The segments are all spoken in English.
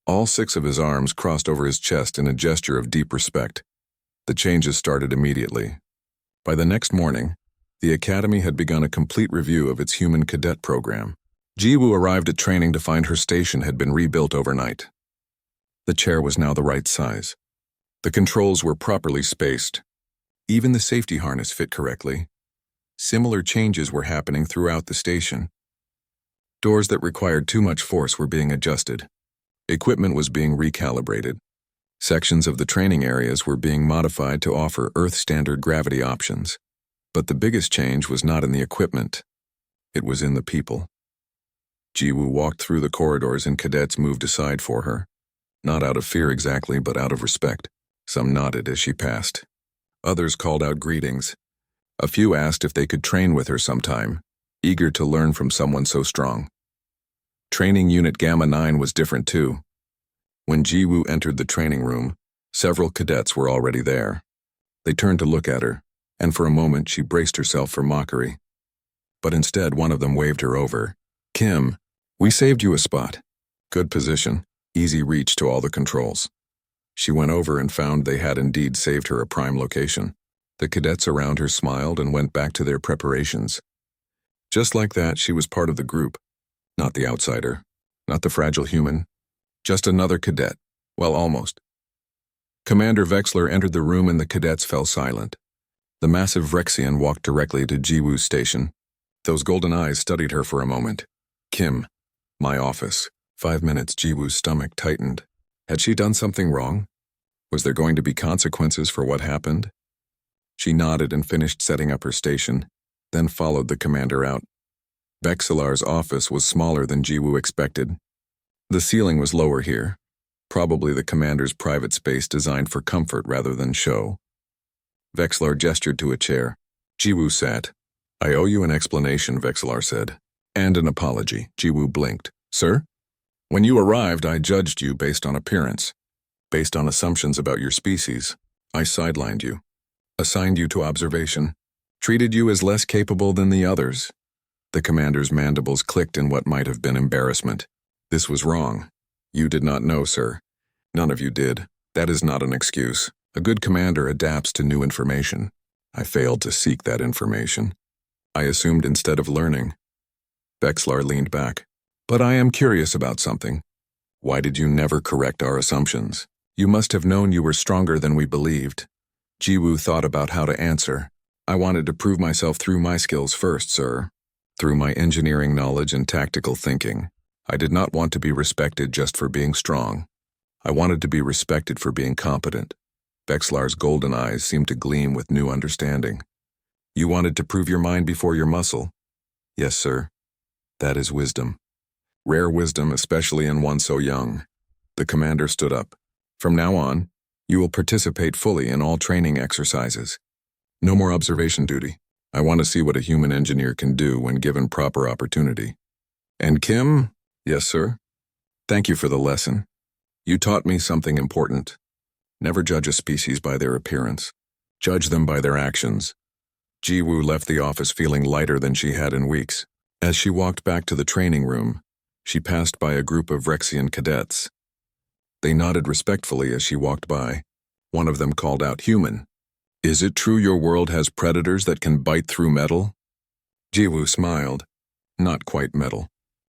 All 6 of his arms crossed over his chest in a gesture of deep respect. The changes started immediately. By the next morning, the Academy had begun a complete review of its human cadet program. Jiwoo arrived at training to find her station had been rebuilt overnight. The chair was now the right size. The controls were properly spaced. Even the safety harness fit correctly. Similar changes were happening throughout the station. Doors that required too much force were being adjusted. Equipment was being recalibrated. Sections of the training areas were being modified to offer Earth-standard gravity options. But the biggest change was not in the equipment. It was in the people. Jiwoo walked through the corridors and cadets moved aside for her. Not out of fear exactly, but out of respect. Some nodded as she passed. Others called out greetings. A few asked if they could train with her sometime, eager to learn from someone so strong. Training Unit Gamma 9 was different too. When Jiwoo entered the training room, several cadets were already there. They turned to look at her, and for a moment she braced herself for mockery. But instead one of them waved her over. "Kim, we saved you a spot. Good position, easy reach to all the controls." She went over and found they had indeed saved her a prime location. The cadets around her smiled and went back to their preparations. Just like that, she was part of the group. Not the outsider, not the fragile human, just another cadet. Well, almost. Commander Vexler entered the room and the cadets fell silent. The massive Vrexian walked directly to Jiwoo's station. Those golden eyes studied her for a moment. "Kim, my office." 5 minutes, Jiwoo's stomach tightened. Had she done something wrong? Was there going to be consequences for what happened? She nodded and finished setting up her station, then followed the commander out. Vexelar's office was smaller than Jiwoo expected. The ceiling was lower here, probably the commander's private space designed for comfort rather than show. Vexelar gestured to a chair. Jiwoo sat. "I owe you an explanation," Vexelar said. "And an apology." Jiwoo blinked. "Sir? When you arrived, I judged you based on appearance. Based on assumptions about your species, I sidelined you. Assigned you to observation. Treated you as less capable than the others." The commander's mandibles clicked in what might have been embarrassment. "This was wrong. You did not know, sir. None of you did. That is not an excuse. A good commander adapts to new information. I failed to seek that information. I assumed instead of learning." Vexelar leaned back. "But I am curious about something. Why did you never correct our assumptions? You must have known you were stronger than we believed." Jiwoo thought about how to answer. "I wanted to prove myself through my skills first, sir. Through my engineering knowledge and tactical thinking. I did not want to be respected just for being strong. I wanted to be respected for being competent." Vexelar's golden eyes seemed to gleam with new understanding. "You wanted to prove your mind before your muscle?" "Yes, sir. That is wisdom. Rare wisdom, especially in one so young." The commander stood up. "From now on, you will participate fully in all training exercises. No more observation duty. I want to see what a human engineer can do when given proper opportunity. And Kim?" "Yes, sir." "Thank you for the lesson. You taught me something important. Never judge a species by their appearance. Judge them by their actions." Jiwoo left the office feeling lighter than she had in weeks. As she walked back to the training room, she passed by a group of Vrexian cadets. They nodded respectfully as she walked by. One of them called out, "Human, is it true your world has predators that can bite through metal?" Jiwoo smiled. "Not quite metal,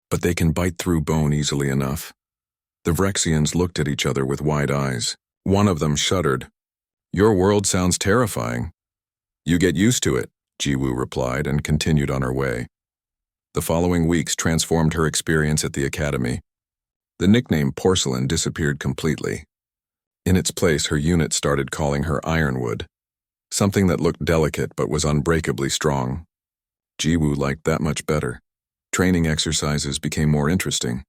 but they can bite through bone easily enough." The Vrexians looked at each other with wide eyes. One of them shuddered. "Your world sounds terrifying." "You get used to it," Jiwoo replied and continued on her way. The following weeks transformed her experience at the academy. The nickname Porcelain disappeared completely. In its place, her unit started calling her Ironwood, something that looked delicate but was unbreakably strong. Jiwoo liked that much better. Training exercises became more interesting.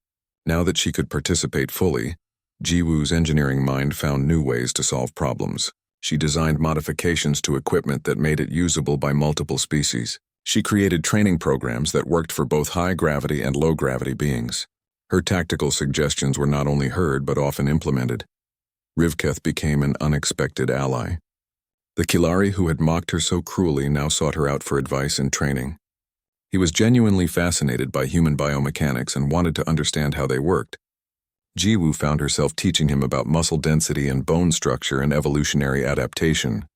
Now that she could participate fully, Jiwoo's engineering mind found new ways to solve problems. She designed modifications to equipment that made it usable by multiple species. She created training programs that worked for both high-gravity and low-gravity beings. Her tactical suggestions were not only heard but often implemented. Rivketh became an unexpected ally. The Kilari who had mocked her so cruelly now sought her out for advice and training. He was genuinely fascinated by human biomechanics and wanted to understand how they worked. Jiwoo found herself teaching him about muscle density and bone structure and evolutionary adaptation.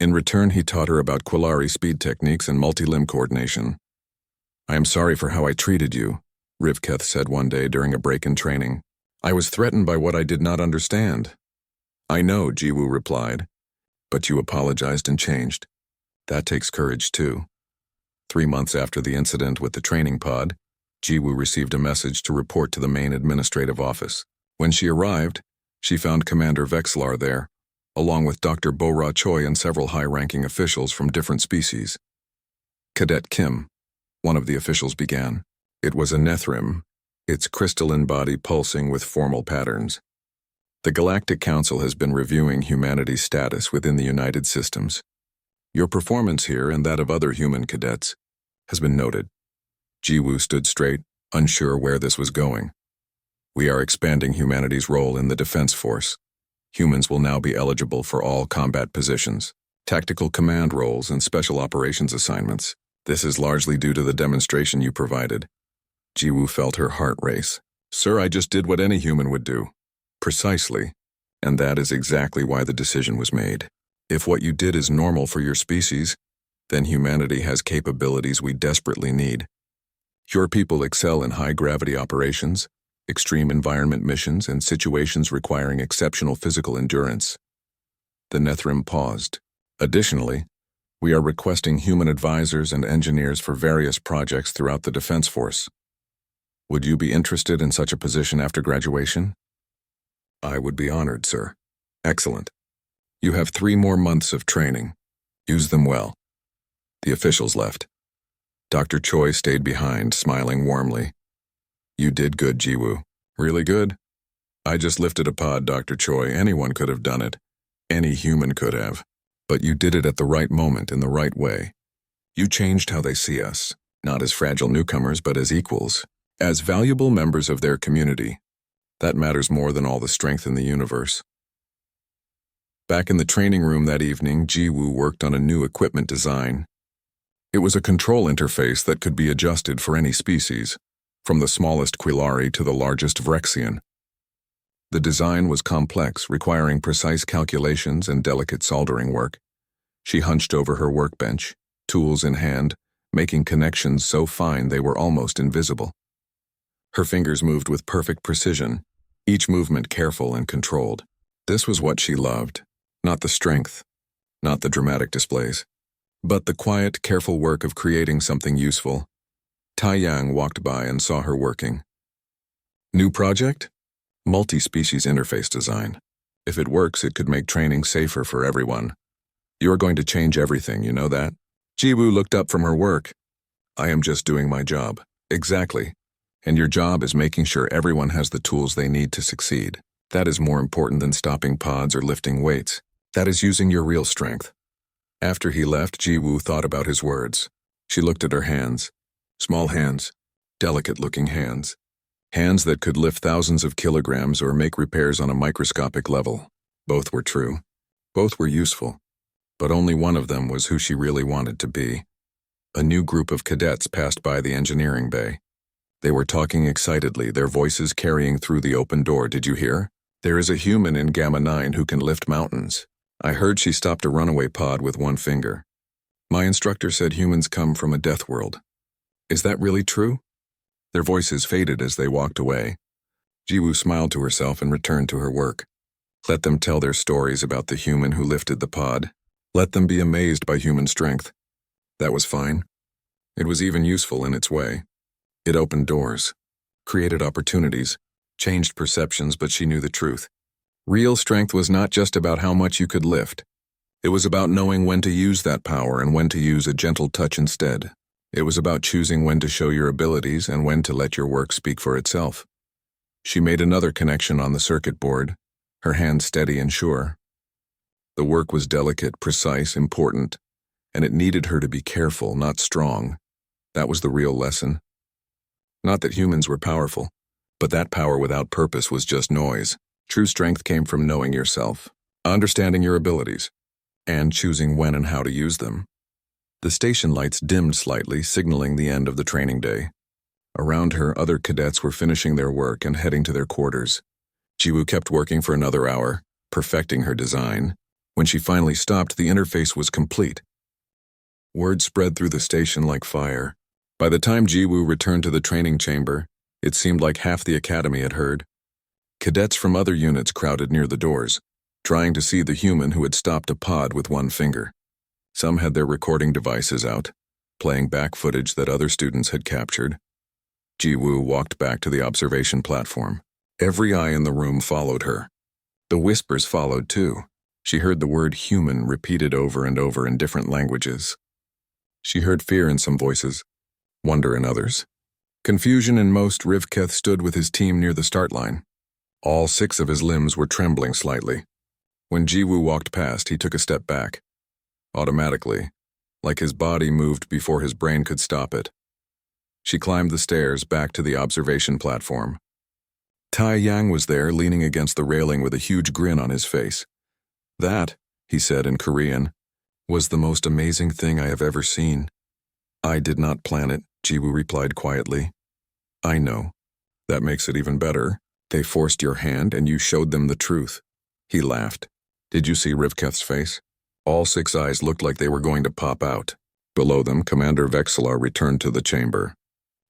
In return, he taught her about Quillari speed techniques and multi-limb coordination. "I am sorry for how I treated you," Rivketh said one day during a break in training. "I was threatened by what I did not understand." "I know," Jiwoo replied, "but you apologized and changed. That takes courage too." 3 months after the incident with the training pod, Jiwoo received a message to report to the main administrative office. When she arrived, she found Commander Vexlar there, along with Dr. Bo-Ra Choi and several high-ranking officials from different species. "Cadet Kim," one of the officials began. It was a Nethrim, its crystalline body pulsing with formal patterns. "The Galactic Council has been reviewing humanity's status within the United Systems. Your performance here and that of other human cadets has been noted." Jiwoo stood straight, unsure where this was going. "We are expanding humanity's role in the Defense Force. Humans will now be eligible for all combat positions, tactical command roles, and special operations assignments. This is largely due to the demonstration you provided." Jiwoo felt her heart race. "Sir, I just did what any human would do." "Precisely, and that is exactly why the decision was made. If what you did is normal for your species, then humanity has capabilities we desperately need. Your people excel in high-gravity operations, extreme environment missions, and situations requiring exceptional physical endurance." The Nethrim paused. "Additionally, we are requesting human advisors and engineers for various projects throughout the Defense Force. Would you be interested in such a position after graduation?" "I would be honored, sir." "Excellent. You have 3 more months of training. Use them well." The officials left. Dr. Choi stayed behind, smiling warmly. "You did good, Jiwoo. Really good. I just lifted a pod, Dr. Choi. Anyone could have done it. Any human could have. But you did it at the right moment in the right way. You changed how they see us, not as fragile newcomers, but as equals, as valuable members of their community. That matters more than all the strength in the universe." Back in the training room that evening, Jiwoo worked on a new equipment design. It was a control interface that could be adjusted for any species, from the smallest Quillari to the largest Vrexian. The design was complex, requiring precise calculations and delicate soldering work. She hunched over her workbench, tools in hand, making connections so fine they were almost invisible. Her fingers moved with perfect precision, each movement careful and controlled. This was what she loved, not the strength, not the dramatic displays, but the quiet, careful work of creating something useful. Taiyang walked by and saw her working. "New project? Multi-species interface design. If it works, it could make training safer for everyone. You're going to change everything, you know that?" Jiwoo looked up from her work. "I am just doing my job." "Exactly. And your job is making sure everyone has the tools they need to succeed. That is more important than stopping pods or lifting weights. That is using your real strength." After he left, Jiwoo thought about his words. She looked at her hands. Small hands, delicate-looking hands. Hands that could lift thousands of kilograms or make repairs on a microscopic level. Both were true. Both were useful. But only one of them was who she really wanted to be. A new group of cadets passed by the engineering bay. They were talking excitedly, their voices carrying through the open door. "Did you hear? There is a human in Gamma 9 who can lift mountains. I heard she stopped a runaway pod with one finger. My instructor said humans come from a death world. Is that really true?" Their voices faded as they walked away. Jiwoo smiled to herself and returned to her work. Let them tell their stories about the human who lifted the pod. Let them be amazed by human strength. That was fine. It was even useful in its way. It opened doors, created opportunities, changed perceptions, but she knew the truth. Real strength was not just about how much you could lift. It was about knowing when to use that power and when to use a gentle touch instead. It was about choosing when to show your abilities and when to let your work speak for itself. She made another connection on the circuit board, her hand steady and sure. The work was delicate, precise, important, and it needed her to be careful, not strong. That was the real lesson. Not that humans were powerful, but that power without purpose was just noise. True strength came from knowing yourself, understanding your abilities, and choosing when and how to use them. The station lights dimmed slightly, signaling the end of the training day. Around her, other cadets were finishing their work and heading to their quarters. Jiwoo kept working for another hour, perfecting her design. When she finally stopped, the interface was complete. Word spread through the station like fire. By the time Jiwoo returned to the training chamber, it seemed like half the academy had heard. Cadets from other units crowded near the doors, trying to see the human who had stopped a pod with one finger. Some had their recording devices out, playing back footage that other students had captured. Jiwoo walked back to the observation platform. Every eye in the room followed her. The whispers followed too. She heard the word human repeated over and over in different languages. She heard fear in some voices, wonder in others. Confusion in most. Rivketh stood with his team near the start line. All 6 of his limbs were trembling slightly. When Jiwoo walked past, he took a step back. Automatically, like his body moved before his brain could stop it. She climbed the stairs back to the observation platform. Tai Yang was there, leaning against the railing with a huge grin on his face. "That," he said in Korean, "was the most amazing thing I have ever seen." "I did not plan it," Jiwoo replied quietly. "I know. That makes it even better. They forced your hand and you showed them the truth." He laughed. "Did you see Rivketh's face?" All 6 eyes looked like they were going to pop out. Below them, Commander Vexillar returned to the chamber.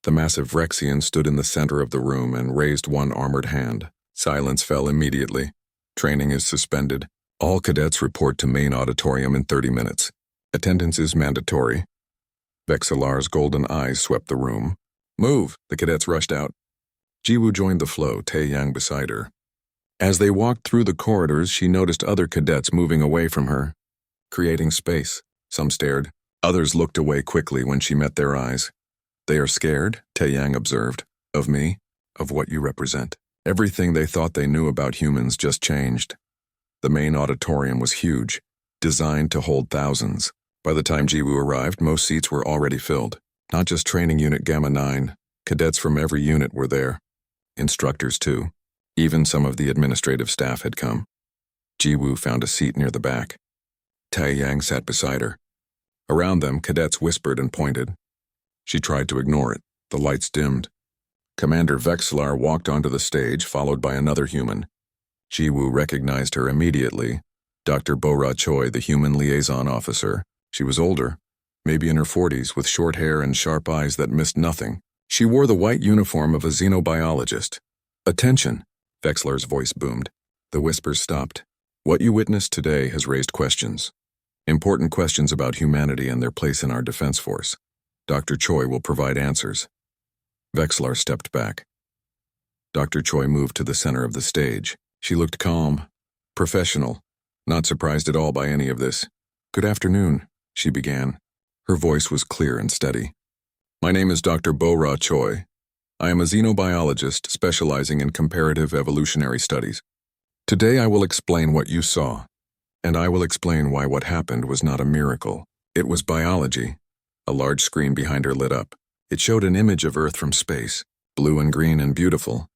The massive Rexian stood in the center of the room and raised one armored hand. Silence fell immediately. Training is suspended. All cadets report to main auditorium in 30 minutes. Attendance is mandatory. Vexillar's golden eyes swept the room. "Move!" The cadets rushed out. Jiwoo joined the flow, Tae Yang beside her. As they walked through the corridors, she noticed other cadets moving away from her, creating space. Some stared. Others looked away quickly when she met their eyes. "They are scared," Tae Yang observed. "Of me? Of what you represent?" Everything they thought they knew about humans just changed. The main auditorium was huge, designed to hold thousands. By the time Jiwoo arrived, most seats were already filled. Not just Training Unit Gamma 9, cadets from every unit were there. Instructors too. Even some of the administrative staff had come. Jiwoo found a seat near the back. Tai Yang sat beside her. Around them, cadets whispered and pointed. She tried to ignore it. The lights dimmed. Commander Vexillar walked onto the stage, followed by another human. Jiwoo recognized her immediately. Dr. Bo-Ra Choi, the human liaison officer. She was older, maybe in her 40s, with short hair and sharp eyes that missed nothing. She wore the white uniform of a xenobiologist. "Attention!" Vexillar's voice boomed. The whispers stopped. "What you witnessed today has raised questions. Important questions about humanity and their place in our defense force. Dr. Choi will provide answers." Vexillar stepped back. Dr. Choi moved to the center of the stage. She looked calm, professional, not surprised at all by any of this. "Good afternoon," she began. Her voice was clear and steady. "My name is Dr. Bo-Ra Choi. I am a xenobiologist specializing in comparative evolutionary studies. Today I will explain what you saw, and I will explain why what happened was not a miracle. It was biology." A large screen behind her lit up. It showed an image of Earth from space, blue and green and beautiful.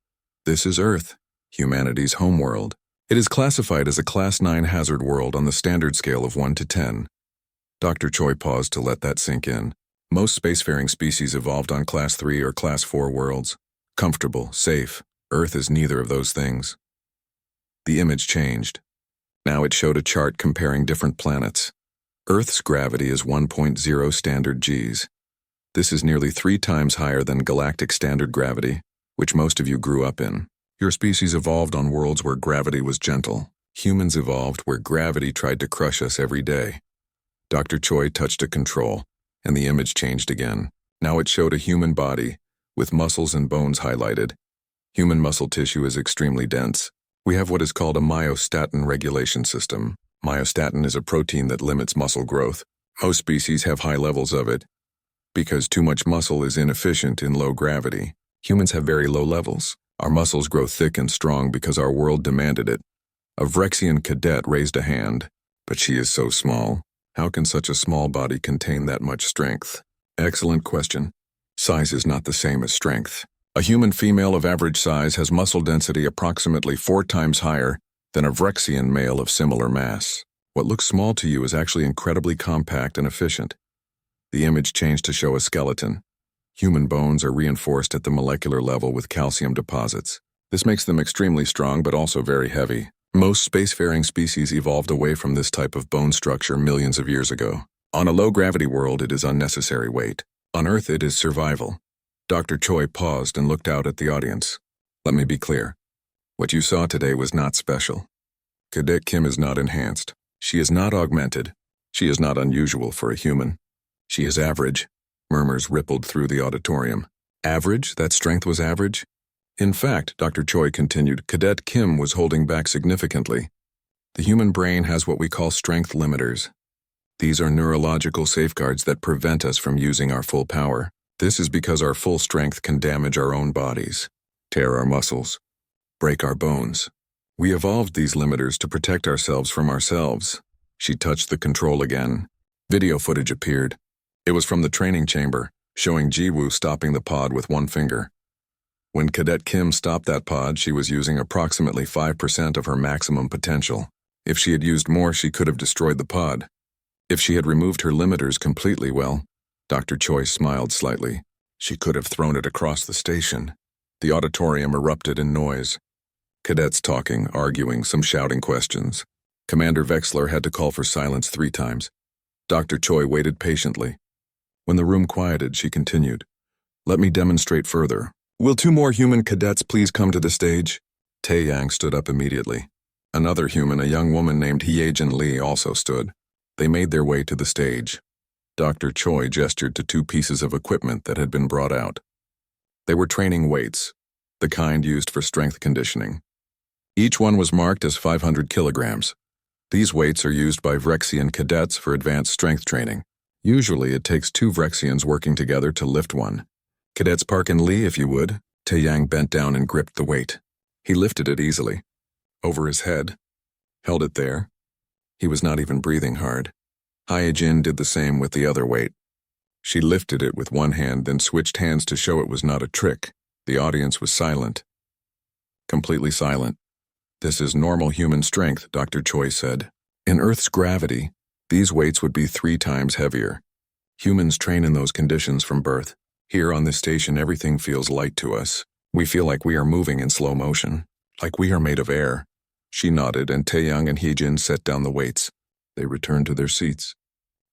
"This is Earth, humanity's homeworld. It is classified as a Class 9 hazard world on the standard scale of 1 to 10. Dr. Choi paused to let that sink in. Most spacefaring species evolved on Class 3 or Class 4 worlds. Comfortable, safe. Earth is neither of those things. The image changed. Now it showed a chart comparing different planets. Earth's gravity is 1.0 standard Gs. This is nearly 3 times higher than galactic standard gravity, which most of you grew up in. Your species evolved on worlds where gravity was gentle. Humans evolved where gravity tried to crush us every day. Dr. Choi touched a control, and the image changed again. Now it showed a human body, with muscles and bones highlighted. Human muscle tissue is extremely dense. We have what is called a myostatin regulation system. Myostatin is a protein that limits muscle growth. Most species have high levels of it, because too much muscle is inefficient in low gravity. Humans have very low levels. Our muscles grow thick and strong because our world demanded it. A Vrexian cadet raised a hand, but she is so small. How can such a small body contain that much strength? Excellent question. Size is not the same as strength. A human female of average size has muscle density approximately 4 times higher than a Vrexian male of similar mass. What looks small to you is actually incredibly compact and efficient. The image changed to show a skeleton. Human bones are reinforced at the molecular level with calcium deposits. This makes them extremely strong but also very heavy. Most spacefaring species evolved away from this type of bone structure millions of years ago. On a low-gravity world, it is unnecessary weight. On Earth, it is survival. Dr. Choi paused and looked out at the audience. Let me be clear. What you saw today was not special. Cadet Kim is not enhanced. She is not augmented. She is not unusual for a human. She is average. Murmurs rippled through the auditorium. Average? That strength was average? In fact, Dr. Choi continued, Cadet Kim was holding back significantly. The human brain has what we call strength limiters. These are neurological safeguards that prevent us from using our full power. This is because our full strength can damage our own bodies, tear our muscles, break our bones. We evolved these limiters to protect ourselves from ourselves. She touched the control again. Video footage appeared. It was from the training chamber, showing Ji-woo stopping the pod with one finger. When Cadet Kim stopped that pod, she was using approximately 5% of her maximum potential. If she had used more, she could have destroyed the pod. If she had removed her limiters completely, well, Dr. Choi smiled slightly. She could have thrown it across the station. The auditorium erupted in noise. Cadets talking, arguing, some shouting questions. Commander Vexler had to call for silence 3 times. Dr. Choi waited patiently. When the room quieted, she continued. Let me demonstrate further. Will 2 more human cadets please come to the stage? Tae-yang stood up immediately. Another human, a young woman named Hyejin Lee, also stood. They made their way to the stage. Dr. Choi gestured to 2 pieces of equipment that had been brought out. They were training weights, the kind used for strength conditioning. Each one was marked as 500 kilograms. These weights are used by Vrexian cadets for advanced strength training. Usually it takes 2 Vrexians working together to lift one. Cadets Park and Lee, if you would. Tae-yang bent down and gripped the weight. He lifted it easily. Over his head. Held it there. He was not even breathing hard. Hyejin did the same with the other weight. She lifted it with one hand, then switched hands to show it was not a trick. The audience was silent. Completely silent. This is normal human strength, Dr. Choi said. In Earth's gravity, these weights would be 3 times heavier. Humans train in those conditions from birth. Here on this station, everything feels light to us. We feel like we are moving in slow motion, like we are made of air. She nodded, and Tae-young and Hyejin set down the weights. They returned to their seats.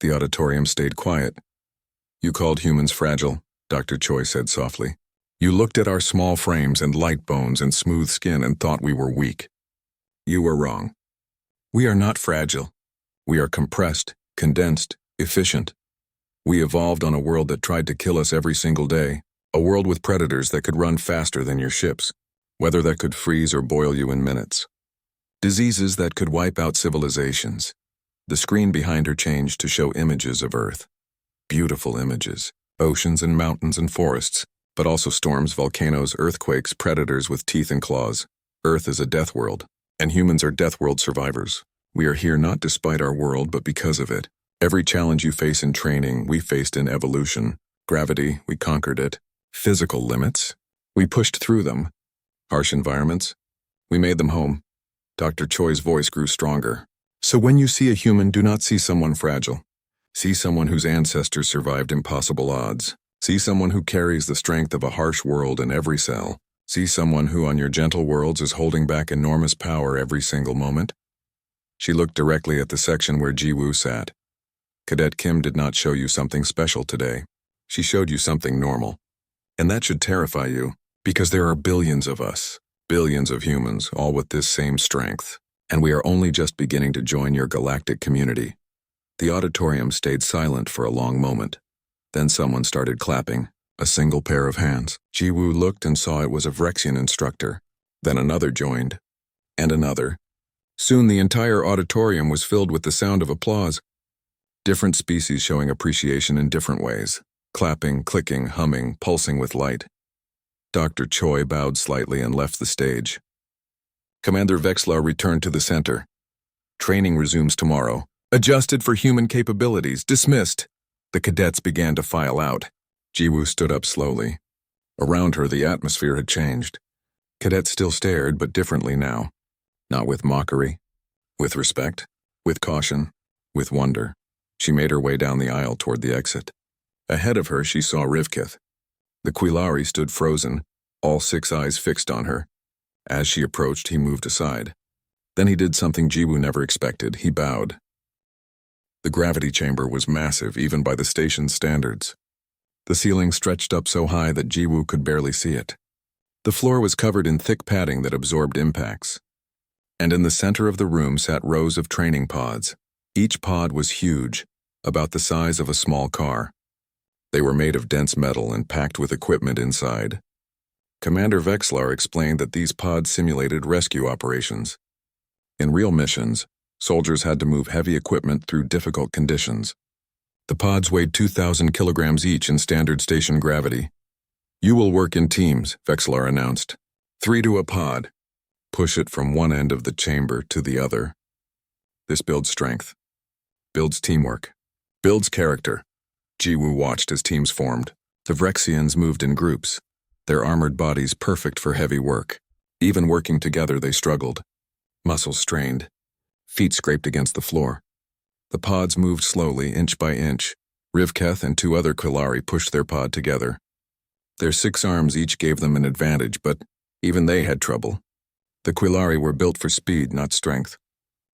The auditorium stayed quiet. You called humans fragile, Dr. Choi said softly. You looked at our small frames and light bones and smooth skin and thought we were weak. You were wrong. We are not fragile. We are compressed, condensed, efficient. We evolved on a world that tried to kill us every single day, a world with predators that could run faster than your ships, weather that could freeze or boil you in minutes, diseases that could wipe out civilizations. The screen behind her changed to show images of Earth. Beautiful images, oceans and mountains and forests, but also storms, volcanoes, earthquakes, predators with teeth and claws. Earth is a death world, and humans are death world survivors. We are here not despite our world, but because of it. Every challenge you face in training, we faced in evolution. Gravity, we conquered it. Physical limits, we pushed through them. Harsh environments, we made them home. Dr. Choi's voice grew stronger. So when you see a human, do not see someone fragile. See someone whose ancestors survived impossible odds. See someone who carries the strength of a harsh world in every cell. See someone who on your gentle worlds is holding back enormous power every single moment. She looked directly at the section where Ji-woo sat. Cadet Kim did not show you something special today. She showed you something normal. And that should terrify you, because there are billions of us, billions of humans, all with this same strength. And we are only just beginning to join your galactic community. The auditorium stayed silent for a long moment. Then someone started clapping, a single pair of hands. Ji-woo looked and saw it was a Vrexian instructor. Then another joined, and another. Soon the entire auditorium was filled with the sound of applause. Different species showing appreciation in different ways. Clapping, clicking, humming, pulsing with light. Dr. Choi bowed slightly and left the stage. Commander Vexlar returned to the center. Training resumes tomorrow. Adjusted for human capabilities. Dismissed. The cadets began to file out. Ji-woo stood up slowly. Around her, the atmosphere had changed. Cadets still stared, but differently now. Not with mockery. With respect. With caution. With wonder. She made her way down the aisle toward the exit. Ahead of her, she saw Rivkith. The Quilari stood frozen, all 6 eyes fixed on her. As she approached, he moved aside. Then he did something Jiwoo never expected. He bowed. The gravity chamber was massive, even by the station's standards. The ceiling stretched up so high that Jiwoo could barely see it. The floor was covered in thick padding that absorbed impacts. And in the center of the room sat rows of training pods. Each pod was huge, about the size of a small car. They were made of dense metal and packed with equipment inside. Commander Vexlar explained that these pods simulated rescue operations. In real missions, soldiers had to move heavy equipment through difficult conditions. The pods weighed 2,000 kilograms each in standard station gravity. "You will work in teams," Vexlar announced. 3 to a pod. Push it from one end of the chamber to the other. This builds strength, builds teamwork, builds character. Jiwoo watched as teams formed. The Vrexians moved in groups, their armored bodies perfect for heavy work. Even working together, they struggled. Muscles strained, feet scraped against the floor. The pods moved slowly, inch by inch. Rivketh and 2 other Quilari pushed their pod together. Their 6 arms each gave them an advantage, but even they had trouble. The Quilari were built for speed, not strength.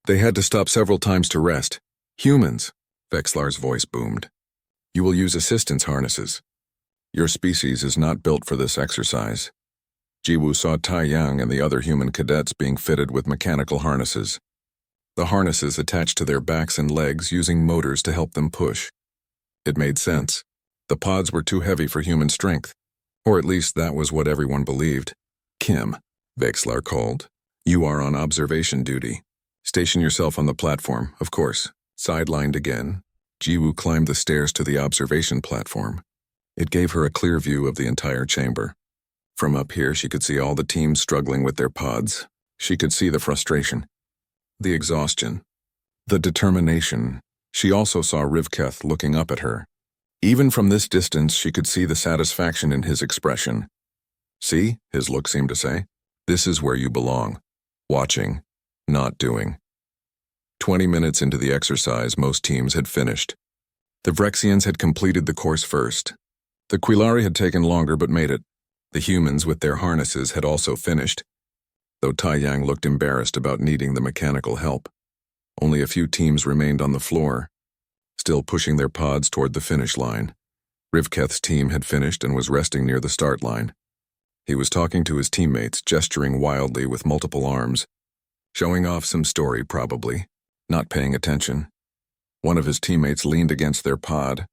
They had to stop several times to rest. "Humans," Vexlar's voice boomed. "You will use assistance harnesses. Your species is not built for this exercise." Jiwoo saw Taiyang and the other human cadets being fitted with mechanical harnesses. The harnesses attached to their backs and legs using motors to help them push. It made sense. The pods were too heavy for human strength, or at least that was what everyone believed. "Kim," Vexlar called, "you are on observation duty. Station yourself on the platform, of course." Sidelined again, Jiwoo climbed the stairs to the observation platform. It gave her a clear view of the entire chamber. From up here, she could see all the teams struggling with their pods. She could see the frustration, the exhaustion, the determination. She also saw Rivketh looking up at her. Even from this distance, she could see the satisfaction in his expression. "See," his look seemed to say, "this is where you belong. Watching, not doing." 20 minutes into the exercise, most teams had finished. The Vrexians had completed the course first. The Quilari had taken longer but made it. The humans with their harnesses had also finished, though Taiyang looked embarrassed about needing the mechanical help. Only a few teams remained on the floor, still pushing their pods toward the finish line. Rivketh's team had finished and was resting near the start line. He was talking to his teammates, gesturing wildly with multiple arms, showing off some story probably, not paying attention. One of his teammates leaned against their pod.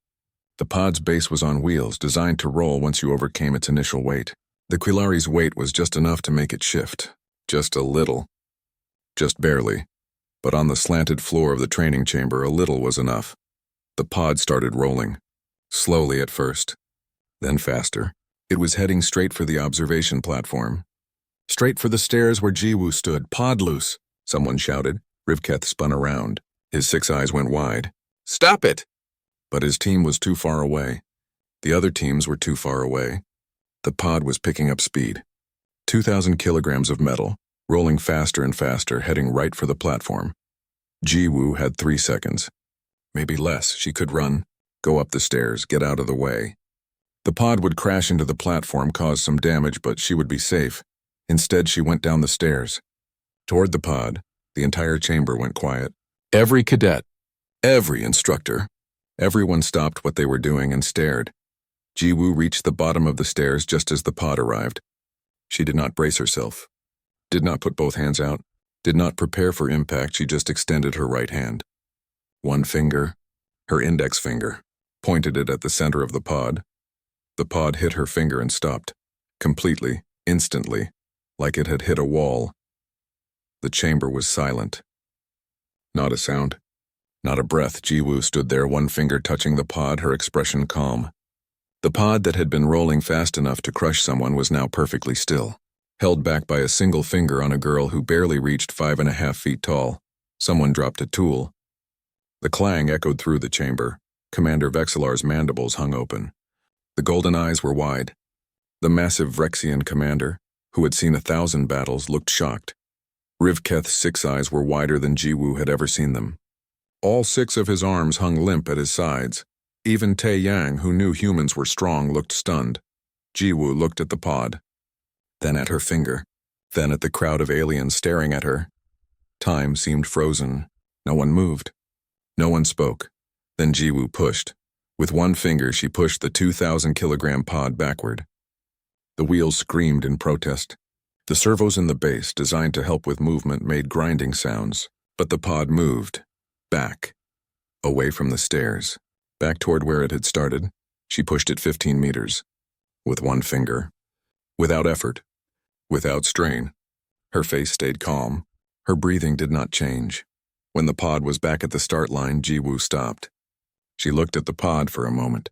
The pod's base was on wheels, designed to roll once you overcame its initial weight. The Quilari's weight was just enough to make it shift. Just a little. Just barely. But on the slanted floor of the training chamber, a little was enough. The pod started rolling. Slowly at first, then faster. It was heading straight for the observation platform. Straight for the stairs where Jiwoo stood. "Pod loose," someone shouted. Rivketh spun around. His 6 eyes went wide. "Stop it!" But his team was too far away. The other teams were too far away. The pod was picking up speed. 2,000 kilograms of metal, rolling faster and faster, heading right for the platform. Jiwoo had 3 seconds. Maybe less. She could run, go up the stairs, get out of the way. The pod would crash into the platform, cause some damage, but she would be safe. Instead, she went down the stairs. Toward the pod, the entire chamber went quiet. Every cadet, every instructor, everyone stopped what they were doing and stared. Jiwoo reached the bottom of the stairs just as the pod arrived. She did not brace herself, did not put both hands out, did not prepare for impact. She just extended her right hand. One finger, her index finger, pointed it at the center of the pod. The pod hit her finger and stopped, completely, instantly, like it had hit a wall. The chamber was silent. Not a sound, not a breath. Jiwoo stood there, one finger touching the pod, her expression calm. The pod that had been rolling fast enough to crush someone was now perfectly still, held back by a single finger on a girl who barely reached 5.5 feet tall. Someone dropped a tool. The clang echoed through the chamber. Commander Vexlar's mandibles hung open. The golden eyes were wide. The massive Vrexian commander, who had seen 1,000 battles, looked shocked. Rivketh's 6 eyes were wider than Jiwoo had ever seen them. All 6 of his arms hung limp at his sides. Even Taiyang, who knew humans were strong, looked stunned. Jiwoo looked at the pod, then at her finger, then at the crowd of aliens staring at her. Time seemed frozen. No one moved. No one spoke. Then Jiwoo pushed. With one finger, she pushed the 2,000-kilogram pod backward. The wheels screamed in protest. The servos in the base, designed to help with movement, made grinding sounds, but the pod moved. Back. Away from the stairs. Back toward where it had started. She pushed it 15 meters. With one finger. Without effort. Without strain. Her face stayed calm. Her breathing did not change. When the pod was back at the start line, Jiwoo stopped. She looked at the pod for a moment.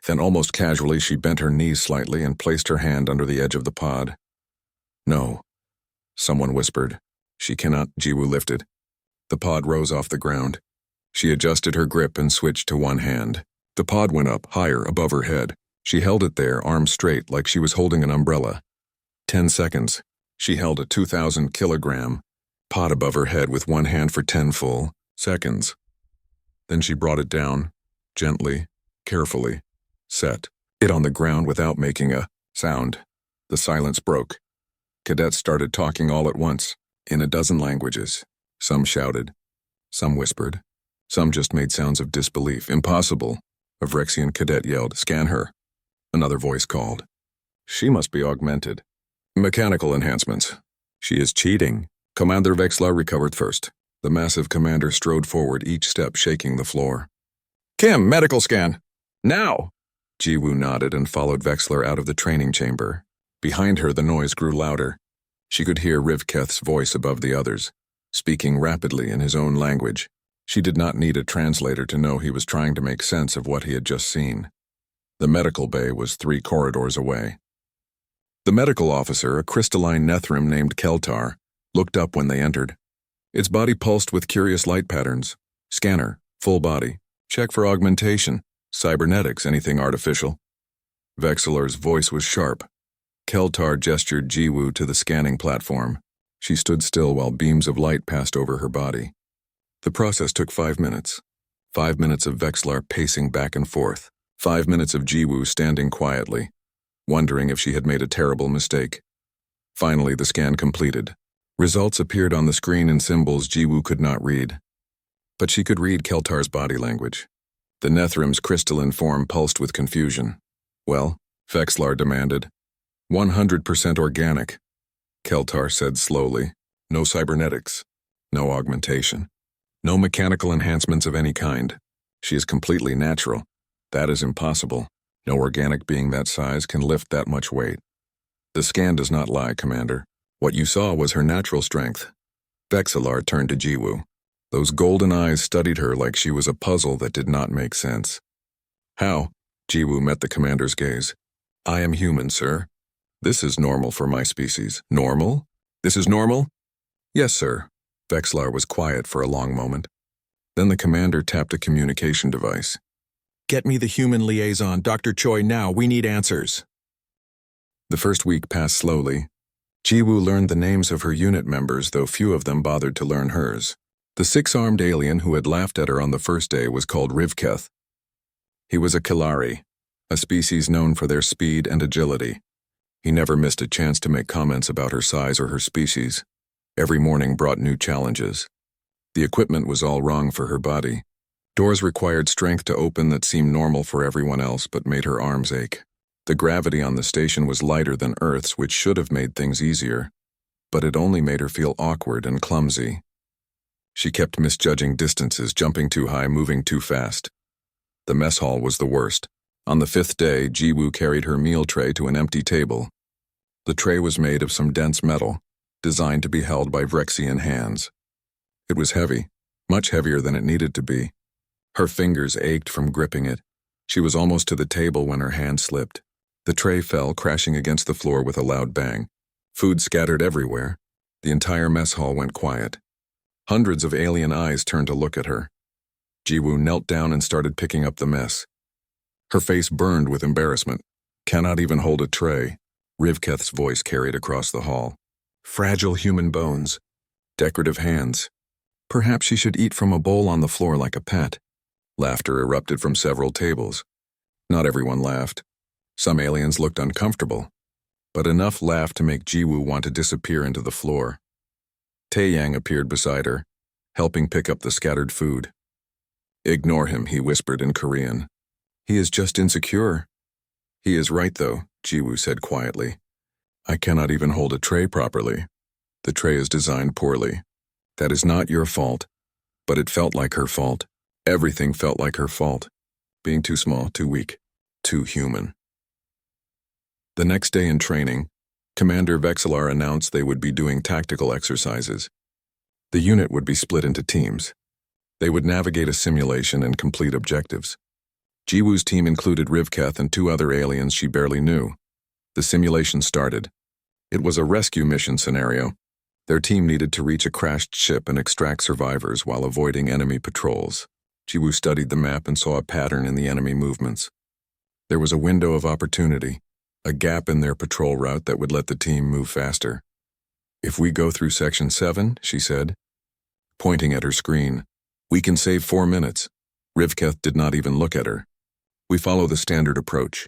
Then almost casually she bent her knees slightly and placed her hand under the edge of the pod. No. Someone whispered. She cannot. Jiwoo lifted. The pod rose off the ground. She adjusted her grip and switched to one hand. The pod went up, higher, above her head. She held it there, arms straight, like she was holding an umbrella. 10 seconds. She held a 2,000-kilogram pod above her head with one hand for 10 full seconds. Then she brought it down, gently, carefully, set it on the ground without making a sound. The silence broke. Cadets started talking all at once, in a dozen languages. Some shouted. Some whispered. Some just made sounds of disbelief. Impossible. A Vrexian cadet yelled, "Scan her." Another voice called. She must be augmented. Mechanical enhancements. She is cheating. Commander Vexlar recovered first. The massive commander strode forward, each step shaking the floor. Kim, medical scan. Now! Jiwoo nodded and followed Vexlar out of the training chamber. Behind her, the noise grew louder. She could hear Rivketh's voice above the others, speaking rapidly in his own language. She did not need a translator to know he was trying to make sense of what he had just seen. The medical bay was 3 corridors away. The medical officer, a crystalline Nethrim named Keltar, looked up when they entered. Its body pulsed with curious light patterns. Scanner, full body. Check for augmentation. Cybernetics, anything artificial. Vexlar's voice was sharp. Keltar gestured Jiwoo to the scanning platform. She stood still while beams of light passed over her body. The process took 5 minutes. 5 minutes of Vexlar pacing back and forth. 5 minutes of Jiwoo standing quietly, wondering if she had made a terrible mistake. Finally, the scan completed. Results appeared on the screen in symbols Jiwoo could not read. But she could read Keltar's body language. The Nethrim's crystalline form pulsed with confusion. Well, Vexlar demanded. 100% organic. Keltar said slowly. No cybernetics. No augmentation. No mechanical enhancements of any kind. She is completely natural. That is impossible. No organic being that size can lift that much weight. The scan does not lie, Commander. What you saw was her natural strength. Vexlar turned to Jiwoo. Those golden eyes studied her like she was a puzzle that did not make sense. How? Jiwoo met the commander's gaze. I am human, sir. This is normal for my species. Normal? This is normal? Yes, sir. Vexlar was quiet for a long moment. Then the commander tapped a communication device. Get me the human liaison, Dr. Choi, now. We need answers. The first week passed slowly. Jiwoo learned the names of her unit members, though few of them bothered to learn hers. The 6-armed alien who had laughed at her on the first day was called Rivketh. He was a Kalari, a species known for their speed and agility. He never missed a chance to make comments about her size or her species. Every morning brought new challenges. The equipment was all wrong for her body. Doors required strength to open that seemed normal for everyone else but made her arms ache. The gravity on the station was lighter than Earth's, which should have made things easier, but it only made her feel awkward and clumsy. She kept misjudging distances, jumping too high, moving too fast. The mess hall was the worst. On the 5th day, Jiwoo carried her meal tray to an empty table. The tray was made of some dense metal, designed to be held by Vrexian hands. It was heavy, much heavier than it needed to be. Her fingers ached from gripping it. She was almost to the table when her hand slipped. The tray fell, crashing against the floor with a loud bang. Food scattered everywhere. The entire mess hall went quiet. Hundreds of alien eyes turned to look at her. Jiwoo knelt down and started picking up the mess. Her face burned with embarrassment. Cannot even hold a tray. Rivketh's voice carried across the hall. Fragile human bones. Decorative hands. Perhaps she should eat from a bowl on the floor like a pet. Laughter erupted from several tables. Not everyone laughed. Some aliens looked uncomfortable, but enough laughed to make Jiwoo want to disappear into the floor. Taeyang appeared beside her, helping pick up the scattered food. "Ignore him," he whispered in Korean. "He is just insecure." "He is right, though," Jiwoo said quietly. "I cannot even hold a tray properly. The tray is designed poorly. That is not your fault." But it felt like her fault. Everything felt like her fault. Being too small, too weak, too human. The next day in training, Commander Vexelar announced they would be doing tactical exercises. The unit would be split into teams. They would navigate a simulation and complete objectives. Jiwoo's team included Rivketh and 2 other aliens she barely knew. The simulation started. It was a rescue mission scenario. Their team needed to reach a crashed ship and extract survivors while avoiding enemy patrols. Jiwoo studied the map and saw a pattern in the enemy movements. There was a window of opportunity, a gap in their patrol route that would let the team move faster. "If we go through Section 7, she said, pointing at her screen, "we can save 4 minutes. Rivketh did not even look at her. "We follow the standard approach.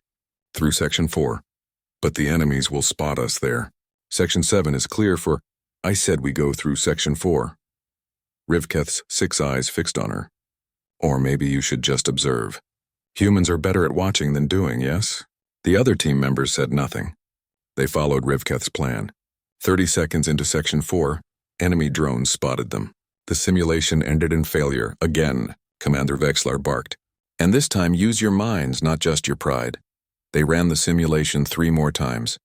Through Section 4. But the enemies will spot us there. Section 7 is clear for—" "I said we go through Section 4. Rivketh's 6 eyes fixed on her. "Or maybe you should just observe. Humans are better at watching than doing, yes?" The other team members said nothing. They followed Rivketh's plan. 30 seconds into Section 4, enemy drones spotted them. The simulation ended in failure. "Again," Commander Vexelar barked. "And this time use your minds, not just your pride." They ran the simulation 3 more times.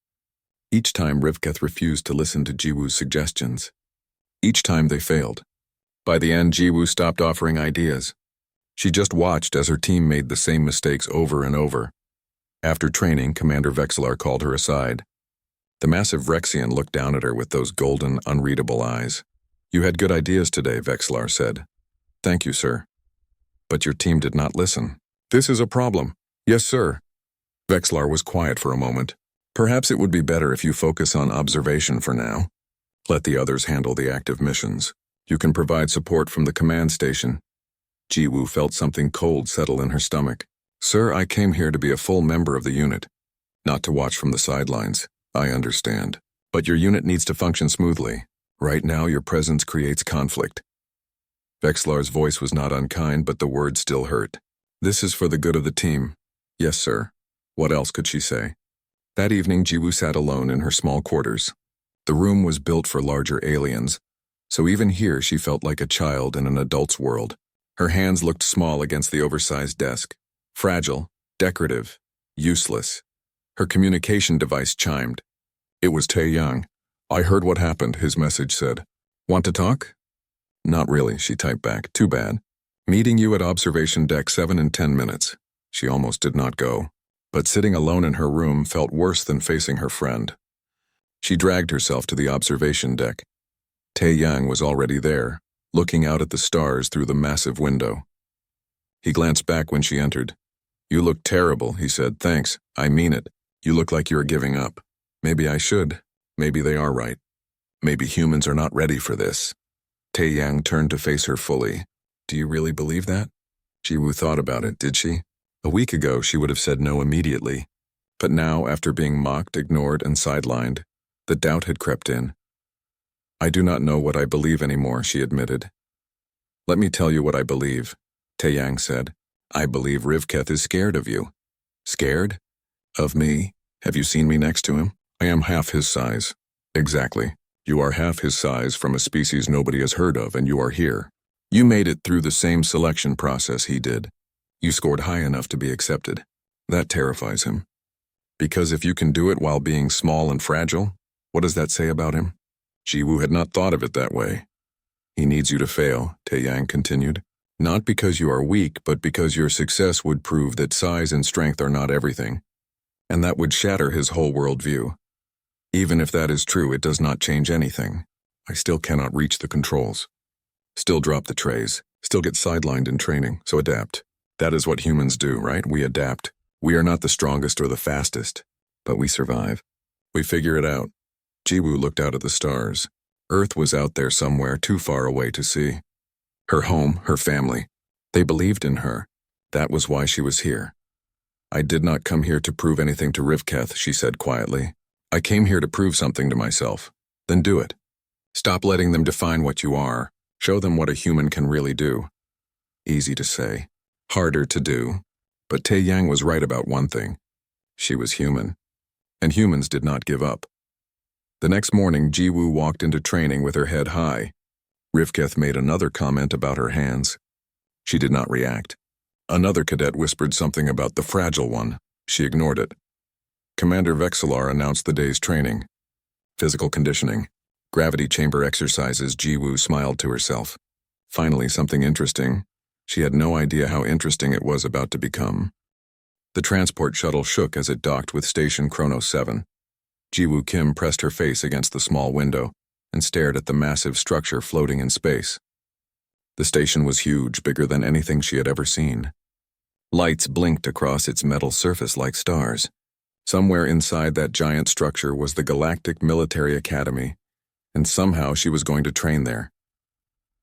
Each time Rivketh refused to listen to Jiwoo's suggestions. Each time they failed. By the end, Jiwoo stopped offering ideas. She just watched as her team made the same mistakes over and over. After training, Commander Vexelar called her aside. The massive Rexian looked down at her with those golden, unreadable eyes. "You had good ideas today," Vexelar said. "Thank you, sir. But your team did not listen." "This is a problem." "Yes, sir." Vexelar was quiet for a moment. "Perhaps it would be better if you focus on observation for now. Let the others handle the active missions. You can provide support from the command station." Jiwoo felt something cold settle in her stomach. "Sir, I came here to be a full member of the unit, not to watch from the sidelines. I understand. But your unit needs to function smoothly. Right now, your presence creates conflict." Vexelar's voice was not unkind, but the words still hurt. "This is for the good of the team." "Yes, sir." What else could she say? That evening, Jiwoo sat alone in her small quarters. The room was built for larger aliens, so even here she felt like a child in an adult's world. Her hands looked small against the oversized desk. Fragile, decorative, useless. Her communication device chimed. It was Taeyang. "I heard what happened," his message said. "Want to talk?" "Not really," she typed back. "Too bad. Meeting you at observation deck 7 in 10 minutes. She almost did not go. But sitting alone in her room felt worse than facing her friend. She dragged herself to the observation deck. Taeyang was already there, looking out at the stars through the massive window. He glanced back when she entered. "You look terrible," he said. "Thanks. I mean it. You look like you are giving up." "Maybe I should. Maybe they are right. Maybe humans are not ready for this." Taeyang turned to face her fully. "Do you really believe that?" Jiwoo thought about it, did she? A week ago, she would have said no immediately. But now, after being mocked, ignored, and sidelined, the doubt had crept in. "I do not know what I believe anymore," she admitted. "Let me tell you what I believe," Taeyang said. "I believe Rivketh is scared of you." "Scared? Of me? Have you seen me next to him? I am half his size." "Exactly. You are half his size from a species nobody has heard of, and you are here. You made it through the same selection process he did. You scored high enough to be accepted. That terrifies him. Because if you can do it while being small and fragile, what does that say about him?" Jiwoo had not thought of it that way. "He needs you to fail," Taeyang continued. "Not because you are weak, but because your success would prove that size and strength are not everything. And that would shatter his whole worldview. Even if that is true, it does not change anything. I still cannot reach the controls. Still drop the trays. Still get sidelined in training, so adapt. That is what humans do, right? We adapt. We are not the strongest or the fastest, but we survive. We figure it out." Jiwoo looked out at the stars. Earth was out there somewhere too far away to see. Her home, her family. They believed in her. That was why she was here. I did not come here to prove anything to Rivketh, she said quietly. I came here to prove something to myself. Then do it. Stop letting them define what you are. Show them what a human can really do. Easy to say, harder to do. But Tae Yang was right about one thing. She was human. And humans did not give up. The next morning, Jiwoo walked into training with her head high. Rivketh made another comment about her hands. She did not react. Another cadet whispered something about the fragile one. She ignored it. Commander Vexillar announced the day's training. Physical conditioning. Gravity chamber exercises. Jiwoo smiled to herself. Finally, something interesting. She had no idea how interesting it was about to become. The transport shuttle shook as it docked with Station Chrono 7. Jiwoo Kim pressed her face against the small window and stared at the massive structure floating in space. The station was huge, bigger than anything she had ever seen. Lights blinked across its metal surface like stars. Somewhere inside that giant structure was the Galactic Military Academy, and somehow she was going to train there.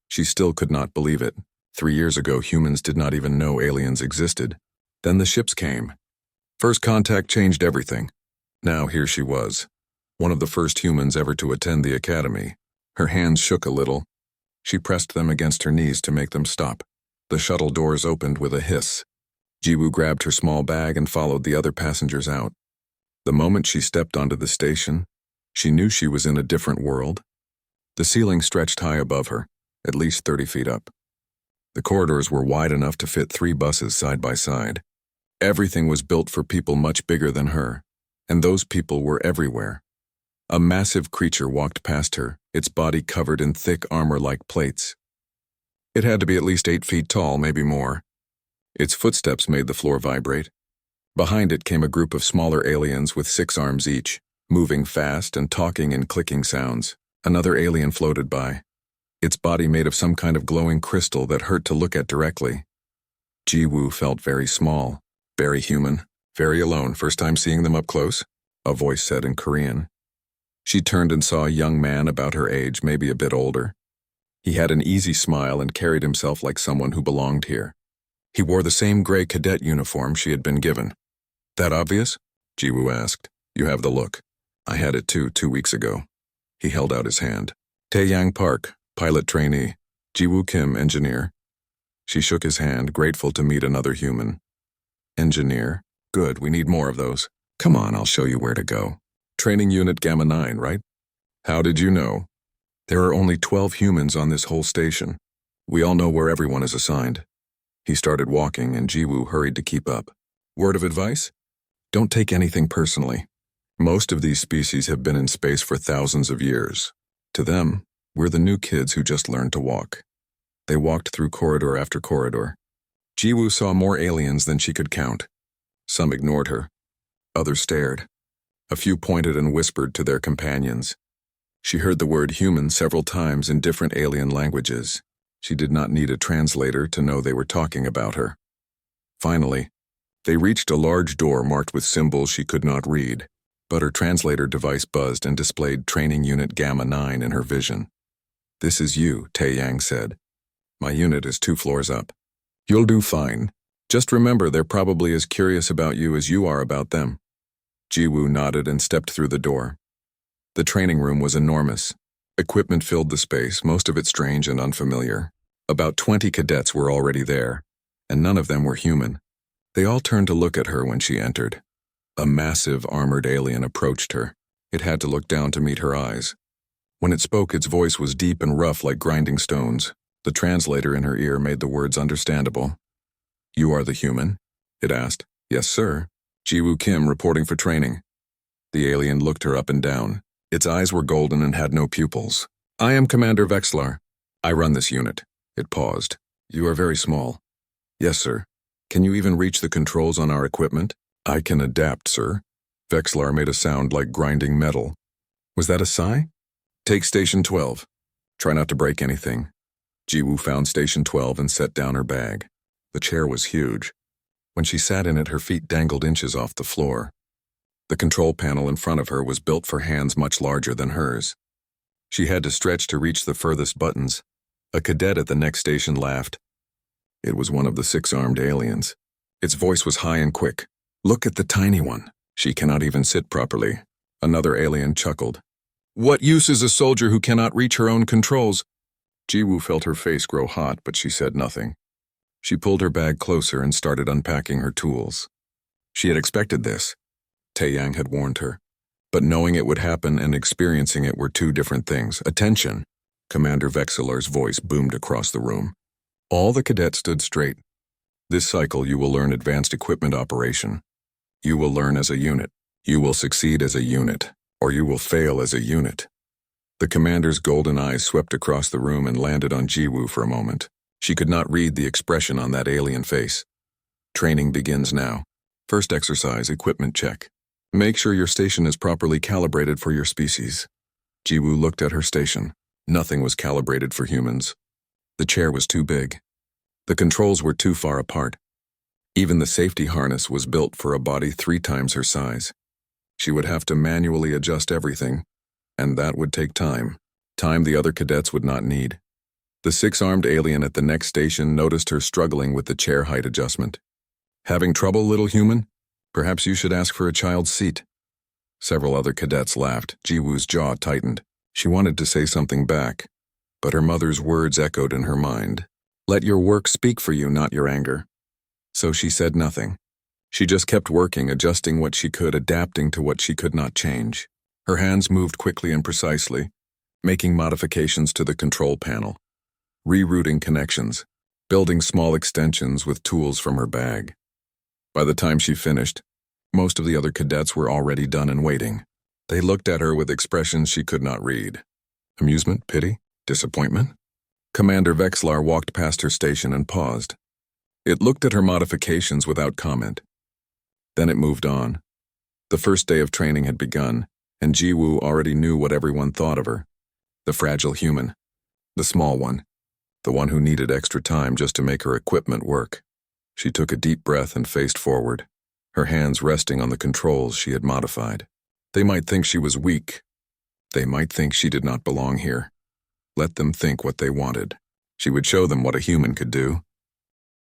She still could not believe it. 3 years ago, humans did not even know aliens existed. Then the ships came. First contact changed everything. Now here she was, one of the first humans ever to attend the academy. Her hands shook a little. She pressed them against her knees to make them stop. The shuttle doors opened with a hiss. Jiwoo grabbed her small bag and followed the other passengers out. The moment she stepped onto the station, she knew she was in a different world. The ceiling stretched high above her, at least 30 feet up. The corridors were wide enough to fit 3 buses side by side. Everything was built for people much bigger than her, and those people were everywhere. A massive creature walked past her, its body covered in thick armor-like plates. It had to be at least 8 feet tall, maybe more. Its footsteps made the floor vibrate. Behind it came a group of smaller aliens with 6 arms each, moving fast and talking in clicking sounds. Another alien floated by, its body made of some kind of glowing crystal that hurt to look at directly. Jiwoo felt very small, very human, very alone. First time seeing them up close, a voice said in Korean. She turned and saw a young man about her age, maybe a bit older. He had an easy smile and carried himself like someone who belonged here. He wore the same gray cadet uniform she had been given. That obvious? Jiwoo asked. You have the look. I had it too 2 weeks ago. He held out his hand. Taeyang Park, pilot trainee. Jiwoo Kim, engineer. She shook his hand, grateful to meet another human. Engineer. Good, we need more of those. Come on, I'll show you where to go. Training Unit Gamma 9, right? How did you know? There are only 12 humans on this whole station. We all know where everyone is assigned. He started walking, and Jiwoo hurried to keep up. Word of advice? Don't take anything personally. Most of these species have been in space for thousands of years. To them, we're the new kids who just learned to walk. They walked through corridor after corridor. Jiwoo saw more aliens than she could count. Some ignored her. Others stared. A few pointed and whispered to their companions. She heard the word human several times in different alien languages. She did not need a translator to know they were talking about her. Finally, they reached a large door marked with symbols she could not read, but her translator device buzzed and displayed Training Unit Gamma 9 in her vision. This is you, Taeyang said. My unit is 2 floors up. You'll do fine. Just remember they're probably as curious about you as you are about them. Jiwoo nodded and stepped through the door. The training room was enormous. Equipment filled the space, most of it strange and unfamiliar. About 20 cadets were already there, and none of them were human. They all turned to look at her when she entered. A massive armored alien approached her. It had to look down to meet her eyes. When it spoke, its voice was deep and rough like grinding stones. The translator in her ear made the words understandable. You are the human? It asked. Yes, sir. Jiwoo Kim reporting for training. The alien looked her up and down. Its eyes were golden and had no pupils. I am Commander Vexillar. I run this unit. It paused. You are very small. Yes, sir. Can you even reach the controls on our equipment? I can adapt, sir. Vexillar made a sound like grinding metal. Was that a sigh? Take Station 12. Try not to break anything. Jiwoo found Station 12 and set down her bag. The chair was huge. When she sat in it, her feet dangled inches off the floor. The control panel in front of her was built for hands much larger than hers. She had to stretch to reach the furthest buttons. A cadet at the next station laughed. It was one of the 6-armed aliens. Its voice was high and quick. Look at the tiny one. She cannot even sit properly. Another alien chuckled. What use is a soldier who cannot reach her own controls? Jiwoo felt her face grow hot, but she said nothing. She pulled her bag closer and started unpacking her tools. She had expected this. Taeyang had warned her. But knowing it would happen and experiencing it were two different things. Attention! Commander Vexillar's voice boomed across the room. All the cadets stood straight. This cycle you will learn advanced equipment operation. You will learn as a unit. You will succeed as a unit, or you will fail as a unit. The commander's golden eyes swept across the room and landed on Jiwoo for a moment. She could not read the expression on that alien face. Training begins now. First exercise, equipment check. Make sure your station is properly calibrated for your species. Jiwoo looked at her station. Nothing was calibrated for humans. The chair was too big. The controls were too far apart. Even the safety harness was built for a body 3 times her size. She would have to manually adjust everything, and that would take time. Time the other cadets would not need. The 6-armed alien at the next station noticed her struggling with the chair height adjustment. Having trouble, little human? Perhaps you should ask for a child's seat. Several other cadets laughed. Jiwoo's jaw tightened. She wanted to say something back, but her mother's words echoed in her mind. Let your work speak for you, not your anger. So she said nothing. She just kept working, adjusting what she could, adapting to what she could not change. Her hands moved quickly and precisely, making modifications to the control panel, rerouting connections, building small extensions with tools from her bag. By the time she finished, most of the other cadets were already done and waiting. They looked at her with expressions she could not read. Amusement, pity, disappointment? Commander Vexillar walked past her station and paused. It looked at her modifications without comment. Then it moved on. The first day of training had begun, and Jiwoo already knew what everyone thought of her. The fragile human. The small one. The one who needed extra time just to make her equipment work. She took a deep breath and faced forward, her hands resting on the controls she had modified. They might think she was weak. They might think she did not belong here. Let them think what they wanted. She would show them what a human could do.